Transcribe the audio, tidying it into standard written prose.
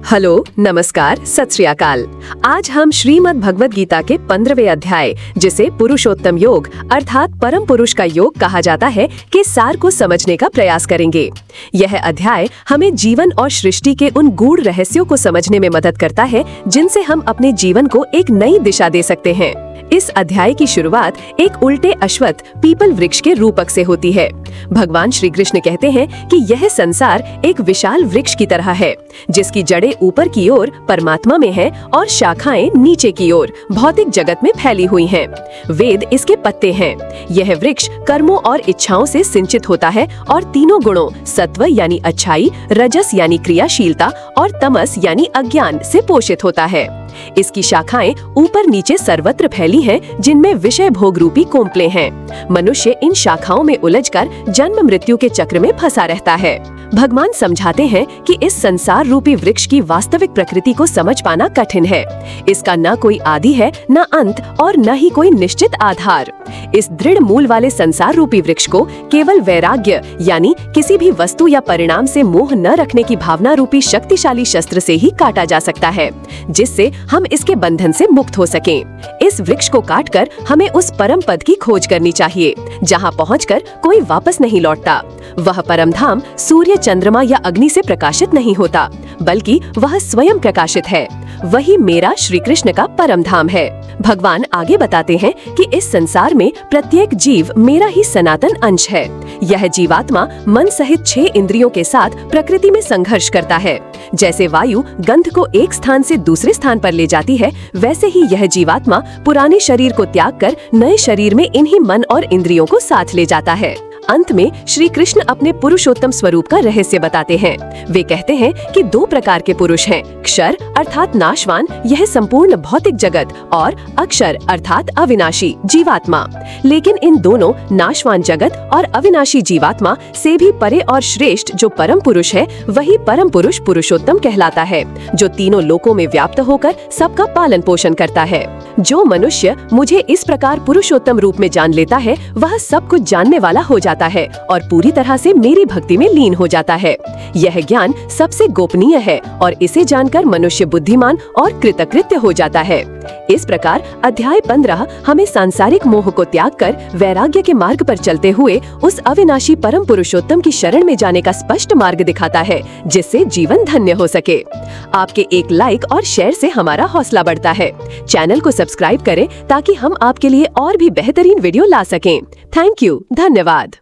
Hello, नमस्कार, सत श्री अकाल। आज हम श्रीमद् भगवद गीता के 15वें अध्याय, जिसे पुरुषोत्तम योग अर्थात परम पुरुष का योग कहा जाता है, के सार को समझने का प्रयास करेंगे। यह अध्याय हमें जीवन और सृष्टि के उन गूढ़ रहस्यों को समझने में मदद करता है, जिनसे हम अपने जीवन को एक नई दिशा दे सकते हैं। इस अध्याय की शुरुआत एक उल्टे अश्वत्थ पीपल वृक्ष के रूपक से होती है। भगवान श्री कृष्ण कहते हैं कि यह संसार एक विशाल वृक्ष की तरह है, जिसकी जड़ें ऊपर की ओर परमात्मा में हैं और शाखाएं नीचे की ओर भौतिक जगत में फैली हुई हैं। वेद इसके पत्ते हैं। यह वृक्ष कर्मों और इच्छाओं से सिंचित होता है और तीनों गुणों सत्व यानी अच्छाई, रजस यानी क्रियाशीलता और तमस यानी अज्ञान से पोषित होता है। इसकी शाखाएं ऊपर नीचे सर्वत्र फैली हैं, जिनमें विषय भोग रूपी कोंपले हैं। मनुष्य इन शाखाओं में उलझकर जन्म मृत्यु के चक्र में फंसा रहता है। भगवान समझाते हैं कि इस संसार रूपी वृक्ष की वास्तविक प्रकृति को समझ पाना कठिन है। इसका न कोई आदि है, न अंत और न ही कोई निश्चित आधार। इस दृढ़ मूल वाले संसार रूपी वृक्ष को केवल वैराग्य यानी किसी भी वस्तु या परिणाम से मोह न रखने की भावना रूपी शक्तिशाली शस्त्र से ही काटा जा सकता है, जिससे हम इसके बंधन से मुक्त हो सकें। इस वृक्ष को काटकर हमें उस परम पद की खोज करनी चाहिए, जहां पहुंचकर कोई वापस नहीं लौटता। वह परम धाम सूर्य, चंद्रमा या अग्नि से प्रकाशित नहीं होता, बल्कि वह स्वयं प्रकाशित है। वही मेरा श्री कृष्ण का परम धाम है। भगवान आगे बताते हैं कि इस संसार में प्रत्येक जीव मेरा ही सनातन अंश है। यह जीवात्मा मन सहित 6 इंद्रियों के साथ प्रकृति में संघर्ष करता है। जैसे वायु गंध को एक स्थान से दूसरे स्थान पर ले जाती है, वैसे ही यह जीवात्मा पुराने शरीर को त्याग कर नए शरीर में इन्हीं मन और इंद्रियों को साथ ले जाता है। अंत में श्री कृष्ण अपने पुरुषोत्तम स्वरूप का रहस्य बताते हैं। वे कहते हैं कि 2 प्रकार के पुरुष हैं, क्षर अर्थात नाशवान, यह संपूर्ण भौतिक जगत, और अक्षर अर्थात अविनाशी जीवात्मा। लेकिन इन दोनों नाशवान जगत और अविनाशी जीवात्मा से भी परे और श्रेष्ठ जो परम पुरुष है, वही परम पुरुष पुरुषोत्तम कहलाता है, जो तीनों लोकों में व्याप्त होकर सबका पालन पोषण करता है। जो मनुष्य मुझे इस प्रकार पुरुषोत्तम रूप में जान लेता है, वह सब कुछ जानने वाला हो जाता है और पूरी तरह से मेरी भक्ति में लीन हो जाता है। यह ज्ञान सबसे गोपनीय है और इसे जानकर मनुष्य बुद्धिमान और कृतकृत्य हो जाता है। इस प्रकार अध्याय 15 हमें सांसारिक मोह को त्याग कर वैराग्य के मार्ग पर चलते हुए उस अविनाशी परम पुरुषोत्तम की शरण में जाने का स्पष्ट मार्ग दिखाता है, जिससे जीवन धन्य हो सके। आपके एक लाइक और शेयर से हमारा हौसला बढ़ता है। चैनल को सब्सक्राइब करें ताकि हम आपके लिए और भी बेहतरीन वीडियो ला सकें। थैंक यू, धन्यवाद।